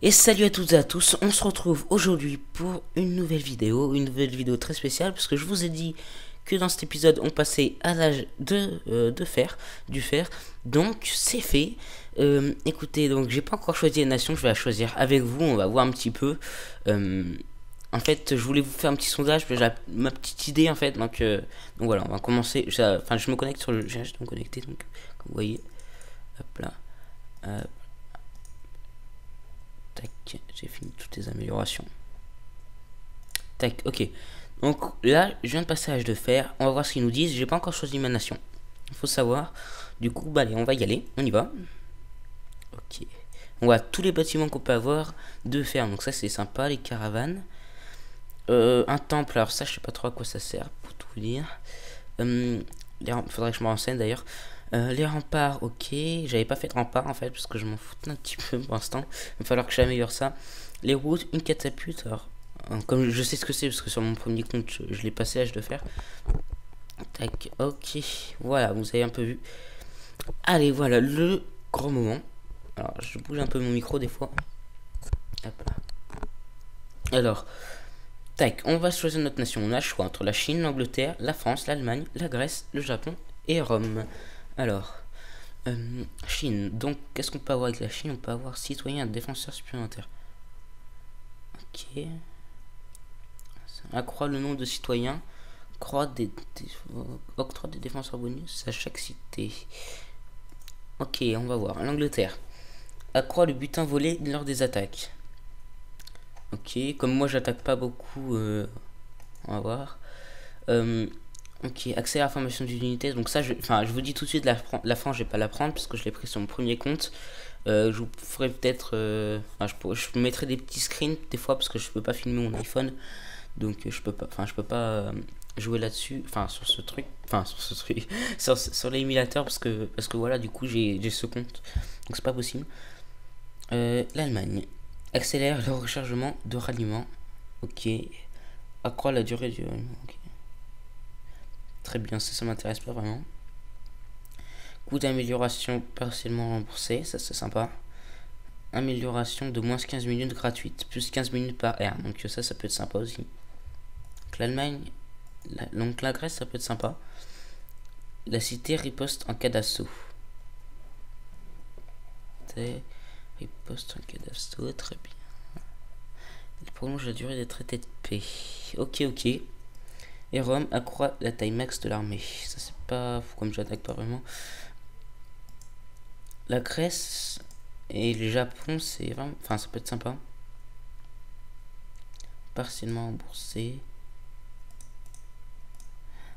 Et salut à toutes et à tous, on se retrouve aujourd'hui pour une nouvelle vidéo très spéciale parce que je vous ai dit que dans cet épisode on passait à l'âge de fer, du fer, donc c'est fait. Écoutez, donc j'ai pas encore choisi la nation, je vais la choisir avec vous, on va voir un petit peu. En fait, je voulais vous faire un petit sondage, j'ai ma petite idée en fait, donc voilà, on va commencer. Enfin, je me connecte sur le, j'ai juste me connecter, donc comme vous voyez, hop là. Tac, j'ai fini toutes les améliorations. Tac, ok. Donc là, je viens de passer à l'âge de fer. On va voir ce qu'ils nous disent. J'ai pas encore choisi ma nation. Il faut savoir. Du coup, bah allez, on va y aller. On y va. Ok. On voit tous les bâtiments qu'on peut avoir de fer. Donc ça, c'est sympa. Les caravanes. Un temple. Alors ça, je sais pas trop à quoi ça sert, pour tout vous dire. Faudrait que je me renseigne d'ailleurs. Les remparts, ok. J'avais pas fait de remparts en fait, parce que je m'en fous un petit peu pour l'instant. Il va falloir que j'améliore ça. Les routes, une catapulte. Alors, comme je sais ce que c'est, parce que sur mon premier compte, je l'ai passé à l'âge de fer. Tac, ok. Voilà, vous avez un peu vu. Allez, voilà le grand moment. Alors, je bouge un peu mon micro des fois. Hop là. Alors, tac, on va choisir notre nation. On a le choix entre la Chine, l'Angleterre, la France, l'Allemagne, la Grèce, le Japon et Rome. Alors, Chine. Donc, qu'est-ce qu'on peut avoir avec la Chine? On peut avoir citoyen, défenseur supplémentaire. Ok. Accroître le nombre de citoyens. Octroi des défenseurs bonus à chaque cité. Ok, on va voir. L'Angleterre. Accroît le butin volé lors des attaques. Ok, comme moi j'attaque pas beaucoup, on va voir. Ok, accès à la formation d'une unité. Donc ça, je vous dis tout de suite, la France, je vais pas la prendre parce que je l'ai pris sur mon premier compte. Je vous ferai peut-être, je mettrai des petits screens des fois parce que je peux pas filmer mon iPhone, donc je peux pas jouer là-dessus, sur l'émulateur parce que voilà, du coup j'ai ce compte, donc c'est pas possible. L'Allemagne accélère le rechargement de ralliement. Ok, accroît la durée du ralliement. Ok. Très bien, ça m'intéresse pas vraiment. Coût d'amélioration partiellement remboursé, ça c'est sympa. Amélioration de moins 15 minutes gratuite, plus 15 minutes par air, donc ça peut être sympa aussi. Donc l'Allemagne, donc la Grèce, ça peut être sympa. La cité riposte en cas d'assaut. Riposte en cas d'assaut, très bien. Il prolonge la durée des traités de paix. Ok. Et Rome accroît la taille max de l'armée. Ça c'est pas fou, comme j'attaque pas vraiment. La Grèce et le Japon, c'est vraiment, ça peut être sympa. Partiellement remboursé.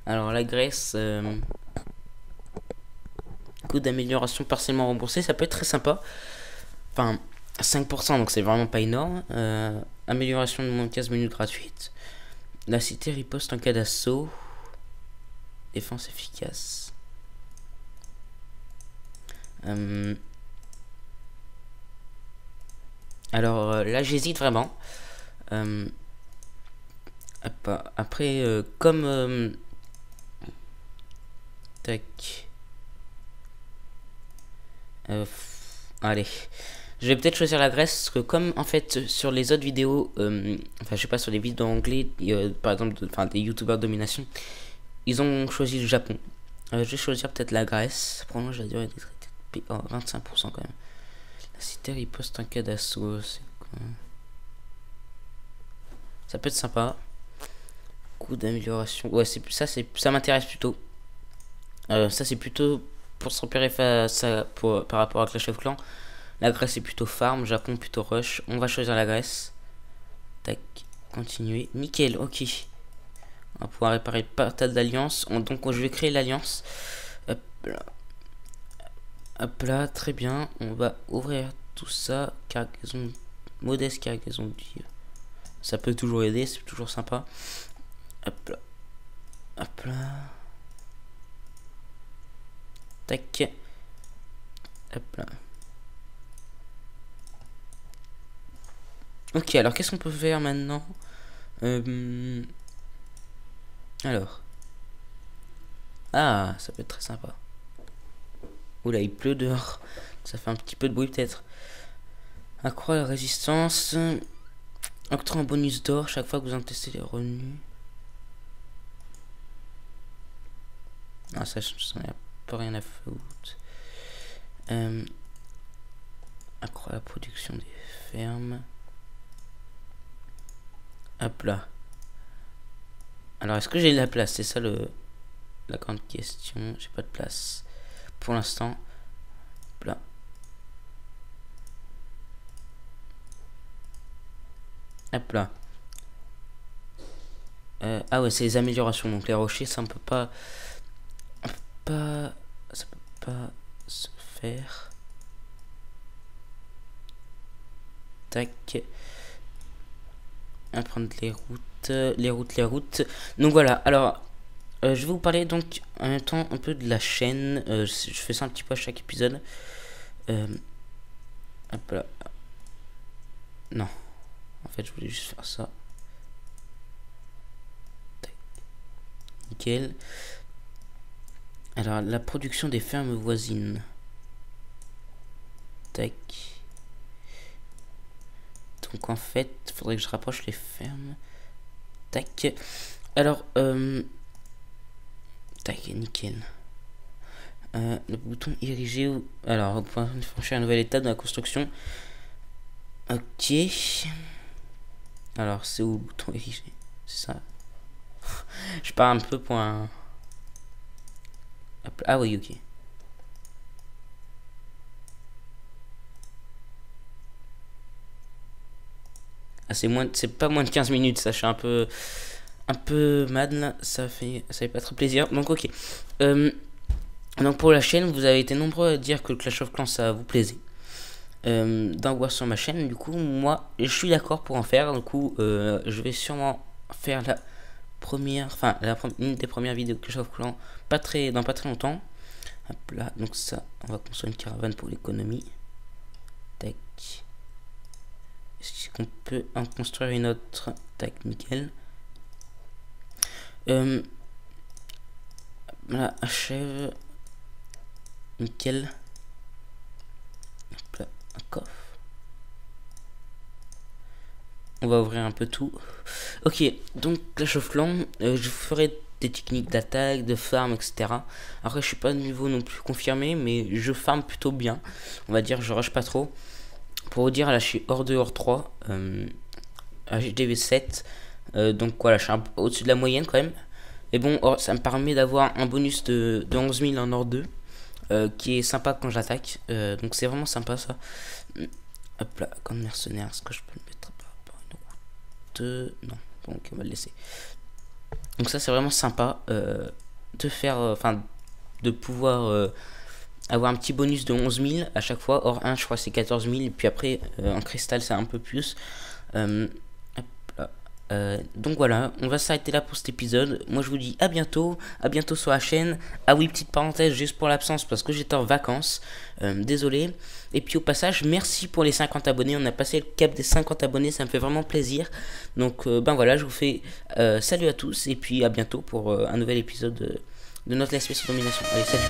Alors la Grèce, coût d'amélioration partiellement remboursé, ça peut être très sympa. Enfin, 5%, donc c'est vraiment pas énorme. Amélioration de moins de 15 minutes gratuite. La cité riposte en cas d'assaut. Défense efficace. Alors là j'hésite vraiment. Après, comme tac. Allez, je vais peut-être choisir la Grèce parce que comme en fait sur les autres vidéos, je sais pas, sur les vidéos anglais, par exemple, des youtubeurs de domination, ils ont choisi le Japon. Je vais choisir peut-être la Grèce. Pour moi, je vais dire 25% quand même. La cité riposte en cas d'assaut, c'est quoi? Ça peut être sympa. Coût d'amélioration. Ouais, ça m'intéresse plutôt. Ça c'est plutôt pour se repérer par rapport à Clash of Clans. La Grèce est plutôt farm, Japon plutôt rush. On va choisir la Grèce. Tac, continuer. Nickel, ok. On va pouvoir réparer portail d'alliance. Donc je vais créer l'alliance. Hop là. Hop là, très bien. On va ouvrir tout ça. Cargaison, modeste cargaison de vie. Ça peut toujours aider, c'est toujours sympa. Hop là. Hop là. Tac. Hop là. Ok, alors qu'est-ce qu'on peut faire maintenant? Alors. Ah, ça peut être très sympa. Oula, il pleut dehors. Ça fait un petit peu de bruit peut-être. Accroît la résistance. Octroie un bonus d'or chaque fois que vous en testez les revenus. Ah, ça n'en a pas rien à foutre. Accroît la production des fermes. Hop là. Alors, est-ce que j'ai de la place? C'est ça la grande question. J'ai pas de place pour l'instant. Hop là. Hop là. Ah ouais, c'est les améliorations. Donc les rochers, ça on peut pas, ça peut pas se faire. Tac. Apprendre les routes. Donc voilà. Alors, je vais vous parler donc en même temps un peu de la chaîne. Je fais ça un petit peu à chaque épisode. Hop là. Non. En fait, je voulais juste faire ça. Tac. Nickel. Alors, la production des fermes voisines. Tac. Donc, en fait, il faudrait que je rapproche les fermes. Tac. Alors, tac, nickel. Le bouton érigé. Alors, pour franchir un nouvel étape de la construction. Ok. Alors, c'est où le bouton érigé? C'est ça. Je pars un peu pour un... Ah oui, ok. Ah, c'est pas moins de 15 minutes, ça, je suis un peu mad là, ça fait pas très plaisir. Donc ok. Donc pour la chaîne, vous avez été nombreux à dire que le Clash of Clans ça vous plaisait. D'en voir sur ma chaîne, du coup moi je suis d'accord pour en faire. Du coup je vais sûrement faire la première, enfin une des premières vidéos de Clash of Clans dans pas très longtemps. Hop là, donc ça, on va construire une caravane pour l'économie. Tac. Est-ce qu'on peut en construire une autre? Tac, nickel. Voilà, achève. Nickel. Hop là, un coffre. On va ouvrir un peu tout. Ok, donc Clash of Clans, je ferai des techniques d'attaque, de farm, etc. Après, je suis pas de niveau non plus confirmé, mais je farm plutôt bien. On va dire, je rush pas trop. Pour vous dire, là, je suis hors 2, hors 3. HDV 7. Donc voilà, je suis un peu au-dessus de la moyenne quand même. Et bon, ça me permet d'avoir un bonus de 11 000 en or 2. Qui est sympa quand j'attaque. Donc c'est vraiment sympa ça. Hop là, comme mercenaire, est-ce que je peux le mettre par rapport à une route? Non, donc on va le laisser. Donc ça c'est vraiment sympa de faire, enfin de pouvoir avoir un petit bonus de 11 000 à chaque fois. Or 1 je crois c'est 14 000. Et puis après en cristal c'est un peu plus. Donc voilà, on va s'arrêter là pour cet épisode. Moi je vous dis à bientôt sur la chaîne. Ah oui, petite parenthèse juste pour l'absence parce que j'étais en vacances, désolé. Et puis au passage, merci pour les 50 abonnés. On a passé le cap des 50 abonnés, ça me fait vraiment plaisir. Donc ben voilà, je vous fais salut à tous et puis à bientôt pour un nouvel épisode de notre Let's Play sur Domination. Allez, salut.